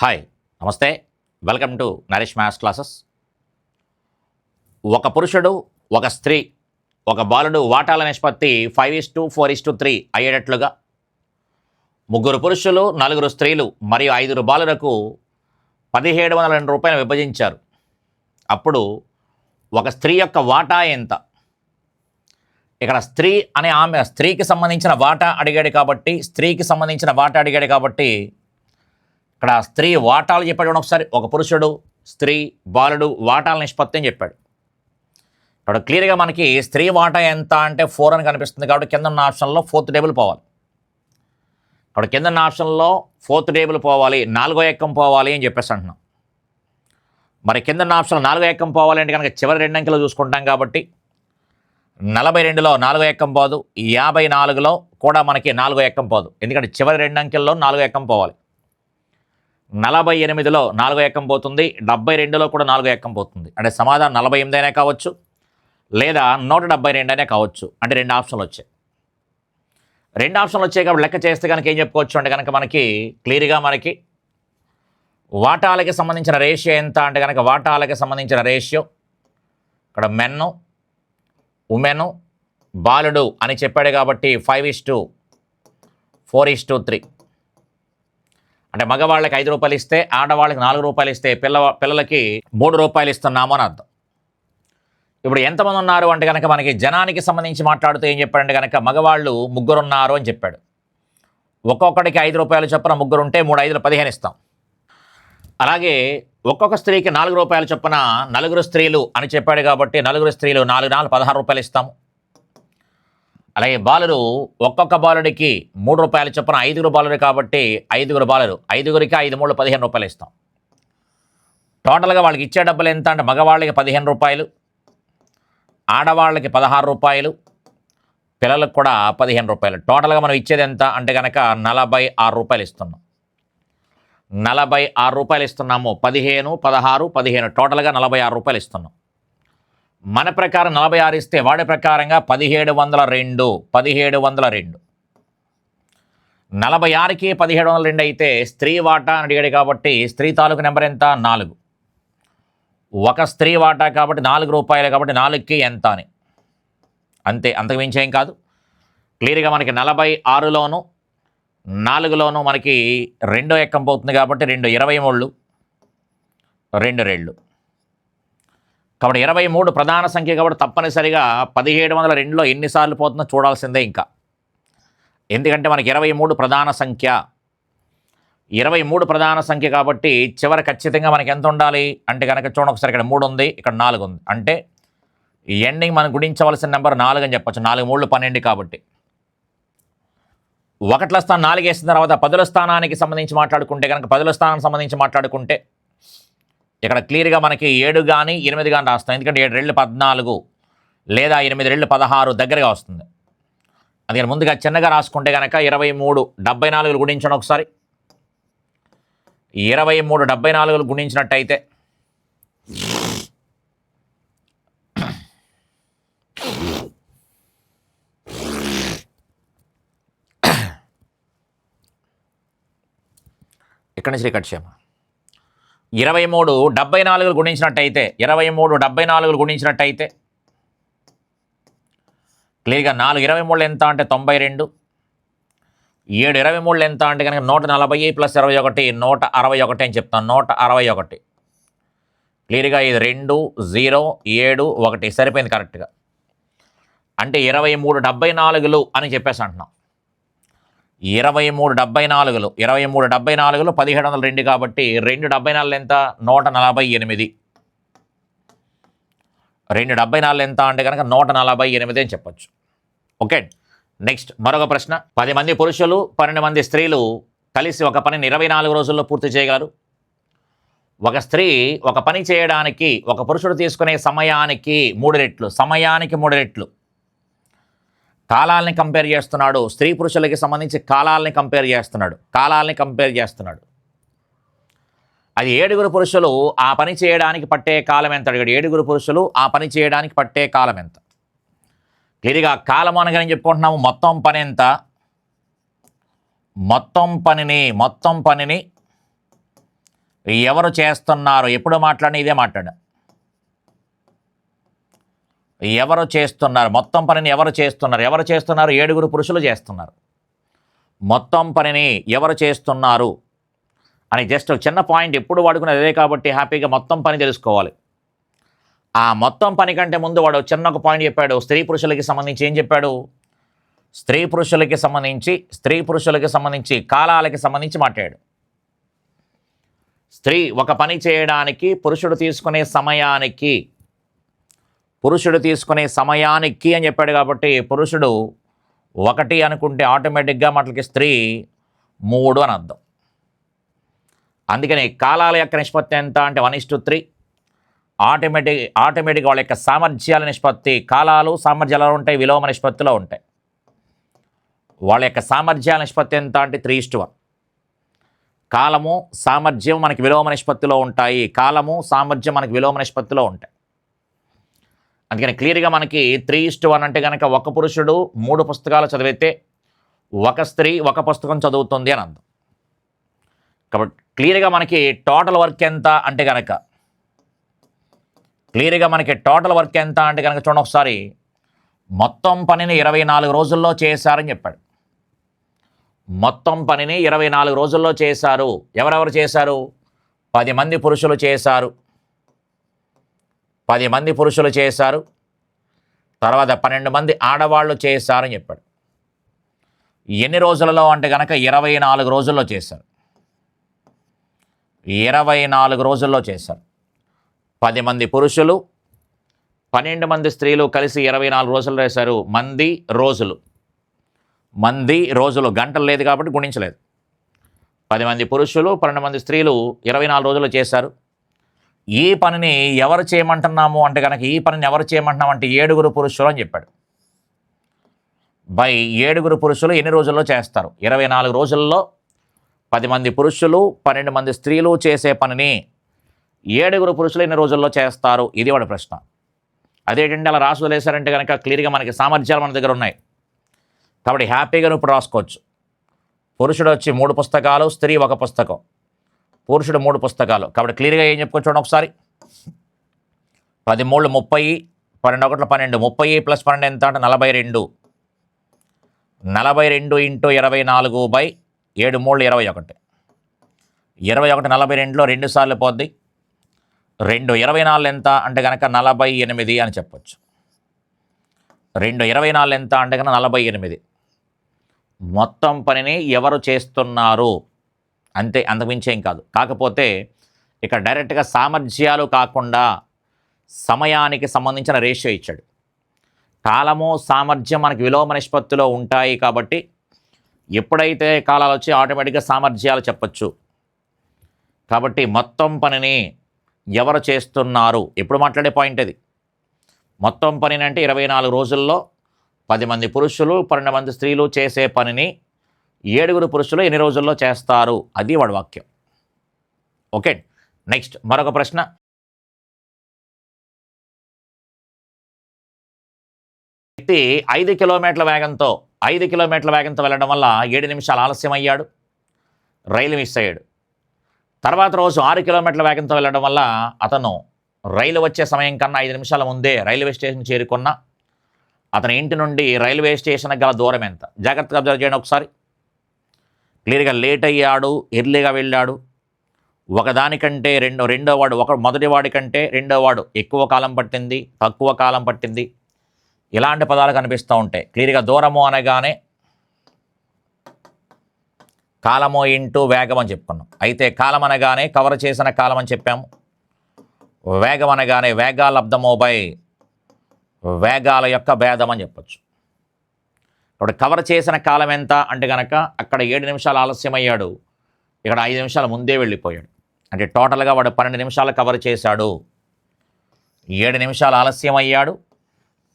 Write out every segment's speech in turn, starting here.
Hi, నమస్తే. Welcome to Naresh maths classes. ఒక పురుషుడు, ఒక స్త్రీ, ఒక బాలుడు వాటాల నిష్పత్తి 5:4:3 అయ్యేటట్లుగా ముగ్గురు పురుషులు, నలుగురు స్త్రీలు మరియు 5 బాలులకు 1702 రూపాయలు విభజించారు. అప్పుడు ఒక స్త్రీ యొక్క వాటా ఎంత? ఇక్కడ స్త్రీ అనే ఆమె స్త్రీకి సంబంధించిన వాటా అడిగాడు కాబట్టి ఇక్కడ స్త్రీ వాటాలు చెప్పాడు. ఒకసారి ఒక పురుషుడు, స్త్రీ, బాలుడు వాటాల నిష్పత్తి అని చెప్పాడు. ఇక్కడ క్లియర్గా మనకి స్త్రీ వాటా ఎంత అంటే 4 అని కనిపిస్తుంది. కాబట్టి కింద ఉన్న ఆప్షన్లో 4th టేబుల్ పోవాలి. ఇక్కడ కింద ఉన్న ఆప్షన్లో 4th టేబుల్ పోవాలి, 4వ ఎక్కం పోవాలి అని చెప్పేసి అంటున్నాం. మరి కింద ఉన్న ఆప్షన్లో 4వ ఎక్కం పోవాలి అంటే కనుక చివరి 2 అంకెలు చూసుకుంటాం. కాబట్టి 42లో 4వ ఎక్కం పోదు, 54లో కూడా మనకి 4వ ఎక్కం పోదు. ఎందుకంటే చివరి 2 అంకెల్లో 4వ ఎక్కం పోవాలి. 48లో 4వ ఎక్కం పోతుంది, 72లో కూడా 4వ ఎక్కం పోతుంది. అంటే సమాధానం 48 అయినా కావచ్చు, లేదా 172 అయినా కావచ్చు. అంటే 2 ఆప్షన్లు వచ్చాయి. 2 ఆప్షన్లు వచ్చాయి కాబట్టి లెక్క చేస్తే కనుక ఏం చెప్పుకోవచ్చు అంటే కనుక మనకి క్లియర్గా మనకి వాటాలకి సంబంధించిన రేషియో ఎంత అంటే కనుక వాటాలకి సంబంధించిన రేషియో ఇక్కడ మెన్ను, ఉమెను, బాలుడు అని చెప్పాడు. కాబట్టి 5:4:3 అంటే మగవాళ్ళకి 5 రూపాయలు ఇస్తే ఆడవాళ్ళకి 4 రూపాయలు ఇస్తే పిల్లలకి 3 రూపాయలు ఇస్తున్నాము అని అర్థం. ఇప్పుడు ఎంతమంది ఉన్నారు అంటే కనుక మనకి జనానికి సంబంధించి మాట్లాడుతూ ఏం చెప్పాడంటే కనుక మగవాళ్ళు 3 ఉన్నారు అని చెప్పాడు. ఒక్కొక్కడికి 5 రూపాయలు చొప్పున 3 ఉంటే 3 5 15 ఇస్తాం. అలాగే ఒక్కొక్క స్త్రీకి 4 రూపాయలు చొప్పున 4 స్త్రీలు అని చెప్పాడు. కాబట్టి 4 స్త్రీలు 4 4 16 రూపాయలు ఇస్తాము. అలాగే బాలుడు ఒక్కొక్క బాలుడికి 3 రూపాయలు చొప్పున 5 బాలుడు కాబట్టి 5 బాలుడు 5కి 5 3 15 రూపాయలు ఇస్తాం. టోటల్గా వాళ్ళకి ఇచ్చే డబ్బులు ఎంత అంటే మగవాళ్ళకి 15 రూపాయలు, ఆడవాళ్ళకి 16 రూపాయలు, పిల్లలకు కూడా 15 రూపాయలు. టోటల్గా మనం ఇచ్చేది ఎంత అంటే కనుక 46 రూపాయలు ఇస్తున్నాం. 46 రూపాయలు ఇస్తున్నాము. 15 16 15 టోటల్గా 46 రూపాయలు ఇస్తున్నాం. మన ప్రకారం 46 ఇస్తే వాడి ప్రకారంగా 1702. 46కి 1702 అయితే స్త్రీ వాటా అని అడిగాడు. కాబట్టి స్త్రీ తాలూకు నెంబర్ ఎంత? 4. ఒక స్త్రీ వాటా కాబట్టి 4 రూపాయలు కాబట్టి 4కి ఎంత అని అంతే, అంతకు మించి ఏం కాదు. క్లియర్గా మనకి 46లోను 4లోను మనకి 2వ ఎక్కం పోతుంది కాబట్టి 2 23 2 2 కాబట్టి 23 ప్రధాన సంఖ్య కాబట్టి తప్పనిసరిగా 1702లో ఎన్నిసార్లు పోతుందో చూడాల్సిందే ఇంకా. ఎందుకంటే మనకి 23 ప్రధాన సంఖ్య. 23 ప్రధాన సంఖ్య కాబట్టి చివరి ఖచ్చితంగా మనకి ఎంత ఉండాలి అంటే కనుక చూడండి ఒకసారి. ఇక్కడ 3 ఉంది, ఇక్కడ 4 ఉంది. అంటే ఎండింగ్ మనం గుణించవలసిన నెంబర్ 4 అని చెప్పచ్చు. 4 3 12 కాబట్టి 1ల స్థానం 4 వేసిన తర్వాత 10ల స్థానానికి సంబంధించి మాట్లాడుకుంటే కనుక 10ల స్థానానికి సంబంధించి మాట్లాడుకుంటే ఇక్కడ క్లియర్గా మనకి 7 కానీ 8 కానీ రాస్తాం. ఎందుకంటే 7 రెళ్ళు 14 లేదా 8 రెళ్ళు 16 దగ్గరగా వస్తుంది. అందుకని ముందుగా చిన్నగా రాసుకుంటే కనుక 23 74 గుణించండి ఒకసారి. 23 74 గుణించినట్టయితే ఇక్కడి నుంచి రికట్ చేయమా. 23 74 గుణించినట్టయితే 23 74 గుణించినట్టయితే క్లియర్గా 4 23 ఎంత అంటే 92. 7 23 ఎంత అంటే కనుక 140 + 21 161 అని చెప్తాను. 161 క్లియర్గా ఇది 2 0 7 1 సరిపోయింది కరెక్ట్గా. అంటే 23 74 అని చెప్పేసి అంటున్నాం. 23 74 1702 కాబట్టి 2 74 ఎంత? 148. 2 74 ఎంత అంటే కనుక 148 అని చెప్పచ్చు. ఓకే, నెక్స్ట్ మరొక ప్రశ్న. 10 మంది పురుషులు 12 మంది స్త్రీలు కలిసి ఒక పనిని 24 రోజుల్లో పూర్తి చేయగలరు. ఒక స్త్రీ ఒక పని చేయడానికి ఒక పురుషుడు తీసుకునే సమయానికి 3 రెట్లు, సమయానికి 3 రెట్లు కాలాలని కంపేర్ చేస్తున్నాడు. స్త్రీ పురుషులకి సంబంధించి కాలాలని కంపేర్ చేస్తున్నాడు. అది 7 పురుషులు ఆ పని చేయడానికి పట్టే కాలం ఎంత అడిగాడు. 7 పురుషులు ఆ పని చేయడానికి పట్టే కాలం ఎంత? క్లియర్గా కాలం అనగానే చెప్పుకుంటున్నాము మొత్తం పని ఎంత, మొత్తం పనిని ఎవరు చేస్తున్నారు, ఎప్పుడు మాట్లాడినా ఇదే మాట్లాడా. ఎవరు చేస్తున్నారు, మొత్తం పనిని ఎవరు చేస్తున్నారు, ఎవరు చేస్తున్నారు, 7 పురుషులు చేస్తున్నారు. మొత్తం పనిని ఎవరు చేస్తున్నారు అని జస్ట్ చిన్న పాయింట్ ఎప్పుడు వాడుకునేది అదే కాబట్టి హ్యాపీగా మొత్తం పని తెలుసుకోవాలి. ఆ మొత్తం పని కంటే ముందు వాడు చిన్న ఒక పాయింట్ చెప్పాడు. స్త్రీ పురుషులకి సంబంధించి ఏం చెప్పాడు? స్త్రీ పురుషులకి సంబంధించి కాలాలకి సంబంధించి మాట్లాడాడు. స్త్రీ ఒక పని చేయడానికి పురుషుడు తీసుకునే సమయానికి అని చెప్పాడు కాబట్టి పురుషుడు 1 అనుకుంటే ఆటోమేటిక్గా మనకి స్త్రీ 3 అని అర్థం. అందుకని కాలాల యొక్క నిష్పత్తి ఎంత అంటే 1:3. ఆటోమేటిక్ వాళ్ళ యొక్క సామర్థ్యాల నిష్పత్తి, కాలాలు సామర్థ్యాలు ఉంటాయి, విలోమ నిష్పత్తిలో ఉంటాయి. వాళ్ళ యొక్క సామర్థ్యాల నిష్పత్తి ఎంత అంటే 3:1. కాలము సామర్థ్యం మనకి విలోమ నిష్పత్తిలో ఉంటాయి. అందుకని క్లియర్గా మనకి 3:1 అంటే కనుక ఒక పురుషుడు 3 పుస్తకాలు చదివితే ఒక స్త్రీ 1 పుస్తకం చదువుతుంది అని అర్థం. కాబట్టి క్లియర్గా మనకి టోటల్ వర్క్ ఎంత అంటే కనుక చూడండి ఒకసారి. మొత్తం పనిని 24 రోజుల్లో చేశారని చెప్పాడు. మొత్తం పనిని 24 రోజుల్లో చేశారు. ఎవరెవరు చేశారు? 10 మంది పురుషులు చేశారు. 10 మంది పురుషులు చేశారు. తర్వాత 12 మంది ఆడవాళ్ళు చేశారని చెప్పాడు. ఎన్ని రోజులలో అంటే కనుక 24 రోజుల్లో చేశారు. 24 రోజుల్లో చేశారు. 10 మంది పురుషులు 12 మంది స్త్రీలు కలిసి 24 రోజులు చేశారు. మంది రోజులు గంటలు లేదు కాబట్టి గుణించలేదు. 10 మంది పురుషులు 12 మంది స్త్రీలు 24 రోజులు చేశారు. ఈ పనిని ఎవరు చేయమంటున్నాము అంటే కనుక 7 పురుషులు అని చెప్పాడు. 7 పురుషులు ఎన్ని రోజుల్లో చేస్తారు? 24 రోజుల్లో 10 మంది పురుషులు 12 మంది స్త్రీలు చేసే పనిని 7 పురుషులు ఎన్ని రోజుల్లో చేస్తారు? ఇది వాడి ప్రశ్న. అదేంటంటే అలా రాసి వదిలేశారంటే కనుక క్లియర్గా మనకి సామర్థ్యాలు మన దగ్గర ఉన్నాయి కాబట్టి హ్యాపీగా ఇప్పుడు రాసుకోవచ్చు. పురుషుడు వచ్చి 3 పుస్తకాలు, స్త్రీ 1 పుస్తకం. పురుషుడు 3 పుస్తకాలు కాబట్టి క్లియర్గా ఏం చెప్పుకోవచ్చు చూడండి ఒకసారి. 10 3 30, 12 1 12, 30 + 12 ఎంత అంటే 42. 42 × 24 / 7 3 21. 21 42లో 2 సార్లు పోద్ది. 2 24 ఎంత అంటే కనుక 48 అని చెప్పొచ్చు. 2 24 ఎంత అంటే కనుక 48. మొత్తం పనిని ఎవరు చేస్తున్నారు అంతే, అంతకుమించి ఏం కాదు. కాకపోతే ఇక్కడ డైరెక్ట్గా సామర్థ్యాలు కాకుండా సమయానికి సంబంధించిన రేషియో ఇచ్చాడు. కాలము సామర్థ్యం మనకి విలోమ నిష్పత్తిలో ఉంటాయి కాబట్టి ఎప్పుడైతే కాలాలు వచ్చి ఆటోమేటిక్గా సామర్థ్యాలు చెప్పచ్చు. కాబట్టి మొత్తం పనిని ఎవరు చేస్తున్నారు ఎప్పుడు మాట్లాడే పాయింట్ అది. మొత్తం పనిని అంటే 24 రోజుల్లో 10 మంది పురుషులు 12 మంది స్త్రీలు చేసే పనిని 7 పురుషులు ఎన్ని రోజుల్లో చేస్తారు? అది వాడి వాక్యం. ఓకే, నెక్స్ట్ మరొక ప్రశ్న. వ్యక్తి 5 కిలోమీటర్ల వేగంతో వెళ్ళడం వల్ల 7 నిమిషాలు ఆలస్యం అయ్యాడు, రైలు మిస్ అయ్యాడు. తర్వాత రోజు 6 కిలోమీటర్ల వేగంతో వెళ్ళడం వల్ల అతను రైలు వచ్చే సమయం కన్నా 5 నిమిషాల ముందే రైల్వే స్టేషన్ చేరుకున్న అతని ఇంటి నుండి రైల్వే స్టేషన్కి గల దూరం ఎంత? జాగ్రత్తగా అబ్జర్వ్ చేయండి ఒకసారి. క్లియర్గా లేట్ అయ్యాడు, ఎర్లీగా వెళ్ళాడు, ఒకదానికంటే మొదటి వాడి కంటే రెండో వాడు ఎక్కువ కాలం పట్టింది, తక్కువ కాలం పట్టింది, ఇలాంటి పదాలు కనిపిస్తూ ఉంటాయి. క్లియర్గా దూరము అనగానే కాలము ఇంటూ వేగం అని చెప్పుకున్నాం. అయితే కాలం అనగానే కవర్ చేసిన కాలం అని చెప్పాము. వేగం అనగానే వేగాల లబ్ధము బై వేగాల యొక్క భేదం అని చెప్పచ్చు. ఇప్పుడు కవర్ చేసిన కాలం ఎంత అంటే కనుక అక్కడ 7 నిమిషాలు ఆలస్యం అయ్యాడు, ఇక్కడ 5 నిమిషాల ముందే వెళ్ళిపోయాడు. అంటే టోటల్గా వాడు 12 నిమిషాలు కవర్ చేశాడు. 7 నిమిషాలు ఆలస్యం అయ్యాడు,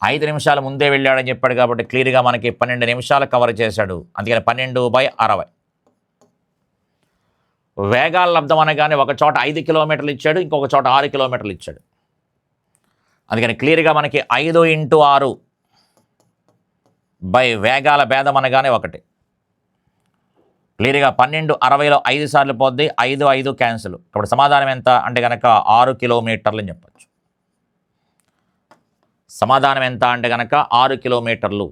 5 నిమిషాల ముందే వెళ్ళాడని చెప్పాడు కాబట్టి క్లియర్గా మనకి 12 నిమిషాలు కవర్ చేశాడు. అందుకని 12/60. వేగాల లబ్ధం అనగానే ఒక చోట 5 కిలోమీటర్లు ఇచ్చాడు, ఇంకొక చోట 6 కిలోమీటర్లు ఇచ్చాడు. అందుకని క్లియర్గా మనకి 5 × 6 బై వేగాల భేదం అనగానే 1. క్లియర్గా 1260లో 5 సార్లు పోద్ది, 5 5 క్యాన్సిల్. ఇప్పుడు సమాధానం ఎంత అంటే కనుక 6 కిలోమీటర్లు అని చెప్పచ్చు. సమాధానం ఎంత అంటే కనుక 6 కిలోమీటర్లు.